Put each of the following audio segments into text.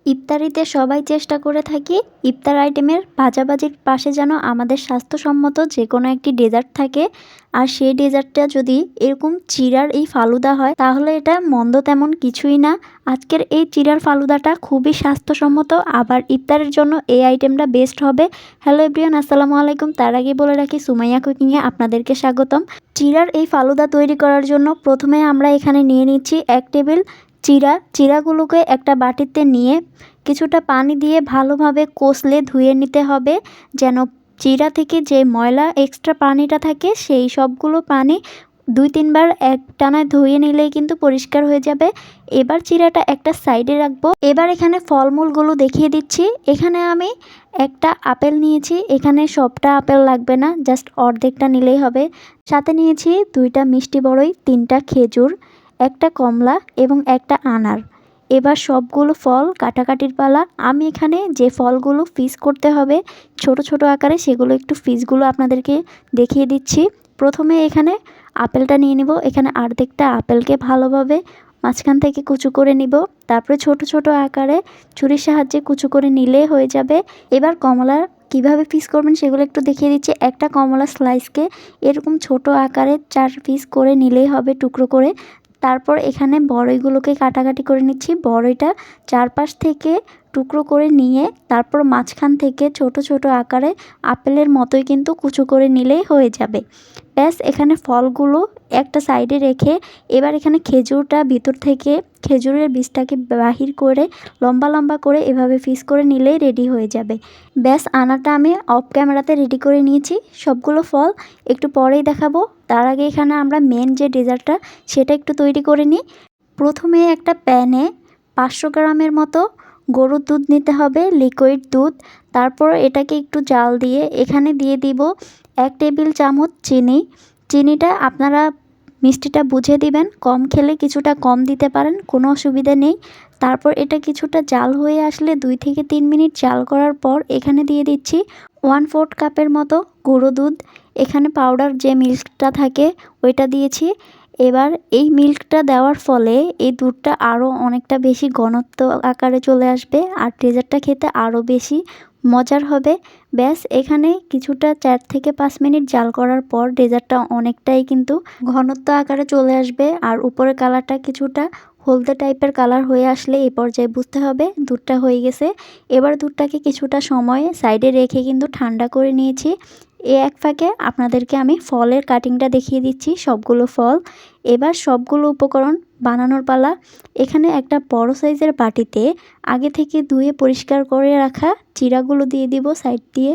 ইফতারিতে সবাই চেষ্টা করে থাকি ইফতার আইটেমের ভাজাভাজির পাশে যেন আমাদের স্বাস্থ্যসম্মত যে কোনো একটি ডেজার্ট থাকে। আর সেই ডেজার্টটা যদি এরকম চিড়ার এই ফালুদা হয় তাহলে এটা মন্দ তেমন কিছুই না। আজকের এই চিড়ার ফালুদাটা খুবই স্বাস্থ্যসম্মত, আবার ইফতারের জন্য এই আইটেমটা বেস্ট হবে। হ্যালো এভরিওয়ান, আসসালামু আলাইকুম। তার আগে বলে রাখি সুমাইয়া কুকিংয়ে আপনাদেরকে স্বাগতম। চিড়ার এই ফালুদা তৈরি করার জন্য প্রথমে আমরা এখানে নিয়ে নিচ্ছি 1 টেবিল চিড়াগুলোকে একটা বাটিতে নিয়ে কিছুটা পানি দিয়ে ভালোভাবে কষলে ধুয়ে নিতে হবে, যেন চিড়া থেকে যে ময়লা এক্সট্রা পানিটা থাকে সেই সবগুলো পানি 2-3 বার একটানায় ধুয়ে নিলেই কিন্তু পরিষ্কার হয়ে যাবে। এবার চিড়াটা একটা সাইডে রাখবো। এবার এখানে ফলমূলগুলো দেখিয়ে দিচ্ছি। এখানে আমি একটা আপেল নিয়েছি, এখানে সবটা আপেল লাগবে না, জাস্ট অর্ধেকটা নিলেই হবে। সাথে নিয়েছি 2টা মিষ্টি বড়ই, 3টা খেজুর, একটা কমলা এবং একটা আনার। এবার সবগুলো ফল কাটাকাটির পালা। আমি এখানে যে ফলগুলো পিস করতে হবে ছোট ছোট আকারে সেগুলো একটু পিসগুলো আপনাদেরকে দেখিয়ে দিচ্ছি। প্রথমে এখানে আপেলটা নিয়ে নিব। এখানে অর্ধেকটা আপেলকে ভালোভাবে মাঝখান থেকে কুচু করে নিব, তারপরে ছোট ছোট আকারে ছুরির সাহায্যে কুচু করে নিলেই হয়ে যাবে। এবার কমলা কিভাবে পিস করবেন সেগুলো একটু দেখিয়ে দিচ্ছি। একটা কমলা স্লাইসকে এরকম ছোট আকারে 4 পিস করে নিলেই হবে, টুকরো করে। তারপর এখানে বড়ইগুলোকে কাটাকাটি করে নিচ্ছি। বড়ইটা চারপাশ থেকে টুকরো করে নিয়ে তারপর মাঝখান থেকে ছোট ছোট আকারে আপেলের মতোই কিন্তু কুচো করে নিলেই হয়ে যাবে। ব্যাস, এখানে ফলগুলো একটা সাইডে রেখে এবার এখানে খেজুরটা ভিতর থেকে খেজুরের বীজটাকে বাহির করে লম্বা লম্বা করে এভাবে পিস করে নিলেই রেডি হয়ে যাবে। ব্যাস, আনাটা আমি অফ ক্যামেরাতে রেডি করে নিয়েছি। সবগুলো ফল একটু পরেই দেখাবো। তার আগে এখানে আমরা মেন যে ডেজার্টটা সেটা একটু তৈরি করে নিই। প্রথমে একটা প্যানে 500 গ্রামের মতো গরুর দুধ নিতে হবে, লিকুইড দুধ। তারপর এটাকে একটু জাল দিয়ে এখানে দিয়ে দিব 1 টেবিল চামচ চিনি। চিনিটা আপনারা মিষ্টিটা বুঝে দিবেন, কম খেলে কিছুটা কম দিতে পারেন, কোনো অসুবিধা নেই। তারপর এটা কিছুটা জাল হয়ে আসলে 2 থেকে 3 মিনিট জাল করার পর এখানে দিয়ে দিচ্ছি 1/4 কাপের মতো গুঁড়ো দুধ। এখানে পাউডার যে মিল্কটা থাকে ওইটা দিয়েছি। এবার এই মিল্কটা দেওয়ার ফলে এই দুধটা আরও অনেকটা বেশি ঘনত্ব আকারে চলে আসবে আর ডেজার্টটা খেতে আরও বেশি মজার হবে। ব্যাস, এখানে কিছুটা 4 থেকে 5 মিনিট জাল করার পর ডেজার্টটা অনেকটাই কিন্তু ঘনত্ব আকারে চলে আসবে আর উপরের কালারটা কিছুটা হলদে টাইপের কালার হয়ে আসলে এই পর্যায়ে বুঝতে হবে দুধটা হয়ে গেছে। এবার দুধটাকে কিছুটা সময় সাইডে রেখে কিন্তু ঠান্ডা করে নিয়েছি। এক ফাঁকে আপনাদেরকে আমি ফলের কাটিংটা দেখিয়ে দিচ্ছি, সবগুলো ফল। এবার সবগুলো উপকরণ বানানোর পালা। এখানে একটা বড় সাইজের বাটিতে আগে থেকে ধুয়ে পরিষ্কার করে রাখা চিড়াগুলো দিয়ে দিব সাইড দিয়ে,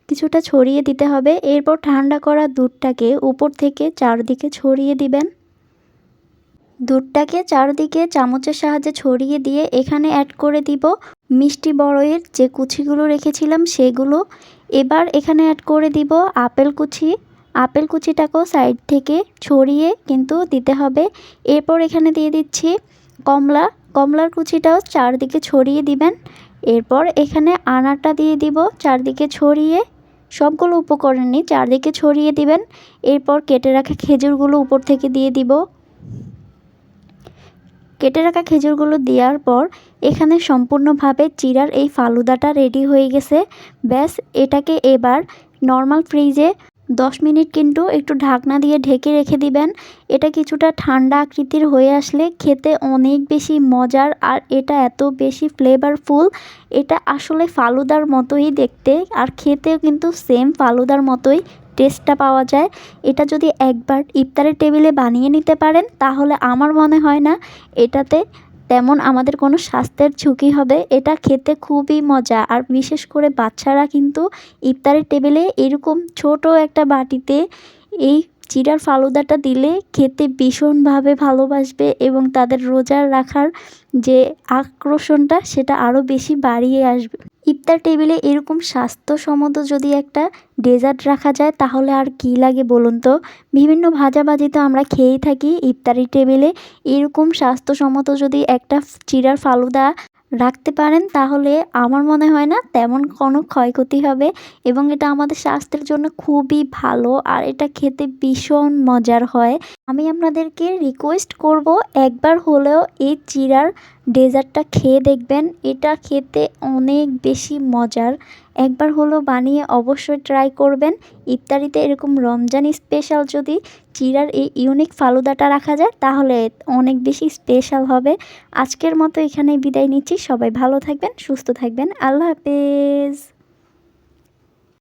কিছুটা ছড়িয়ে দিতে হবে। এরপর ঠান্ডা করা দুধটাকে উপর থেকে চারদিকে ছড়িয়ে দিবেন। দুধটাকে চারদিকে চামচের সাহায্যে ছড়িয়ে দিয়ে এখানে অ্যাড করে দিব মিষ্টি বড়ইয়ের যে কুচিগুলো রেখেছিলাম সেগুলো। এবার এখানে অ্যাড করে দিব আপেল কুচি। আপেল কুচিটাকেও সাইড থেকে ছড়িয়ে কিন্তু দিতে হবে। এরপর এখানে দিয়ে দিচ্ছি কমলার কুচিটাও চারদিকে ছড়িয়ে দিবেন। এরপর এখানে আনারটা দিয়ে দিব চারদিকে ছড়িয়ে, সবগুলো উপকরণই চারদিকে ছড়িয়ে দিবেন। এরপর কেটে রাখা খেজুরগুলো উপর থেকে দিয়ে দিব। কেটে রাখা খেজুরগুলো দেওয়ার পর এখানে সম্পূর্ণভাবে চিড়ার এই ফালুদাটা রেডি হয়ে গেছে। ব্যাস, এটাকে এবার নর্মাল ফ্রিজে 10 মিনিট কিন্তু একটু ঢাকনা দিয়ে ঢেকে রেখে দিবেন। এটা কিছুটা ঠান্ডা আকৃতির হয়ে আসলে খেতে অনেক বেশি মজার আর এটা এত বেশি ফ্লেভারফুল। এটা আসলে ফালুদার মতোই দেখতে আর খেতেও কিন্তু সেম ফালুদার মতোই টেস্টটা পাওয়া যায়। এটা যদি একবার ইফতারের টেবিলে বানিয়ে নিতে পারেন তাহলে আমার মনে হয় না এটাতে তেমন আমাদের কোনো স্বাস্থ্যের ঝুঁকি হবে। এটা খেতে খুবই মজা আর বিশেষ করে বাচ্চারা কিন্তু ইফতারের টেবিলে এরকম ছোট একটা বাটিতে এই চিড়ার ফালুদাটা দিলে খেতে ভীষণভাবে ভালোবাসবে এবং তাদের রোজা রাখার যে আকর্ষণটা সেটা আরও বেশি বাড়িয়ে আসবে। ইফতার টেবিলে এরকম স্বাস্থ্যসম্মত যদি একটা ডেজার্ট রাখা যায় তাহলে আর কি লাগে বলুন তো। বিভিন্ন ভাজাভাজি তো আমরা খেয়েই থাকি, ইফতারি টেবিলে এরকম স্বাস্থ্যসম্মত যদি একটা চিড়ার ফালুদা রাখতে পারেন তাহলে আমার মনে হয় না তেমন কোনো ক্ষয়ক্ষতি হবে এবং এটা আমাদের স্বাস্থ্যের জন্য খুবই ভালো আর এটা খেতে ভীষণ মজার হয়। আমি আপনাদেরকে রিকোয়েস্ট করব একবার হলেও এই চিড়ার ডেজার্টটা খেয়ে দেখবেন, এটা খেতে অনেক বেশি মজার। একবার হলো বানিয়ে অবশ্যই ট্রাই করবেন। ইফতারিতে এরকম রমজান স্পেশাল যদি চিড়ার এই ইউনিক ফালুদাটা রাখা যায় তাহলে অনেক বেশি স্পেশাল হবে। আজকের মতো এখানেই বিদায় নিচ্ছি। সবাই ভালো থাকবেন, সুস্থ থাকবেন। আল্লাহ হাফেজ।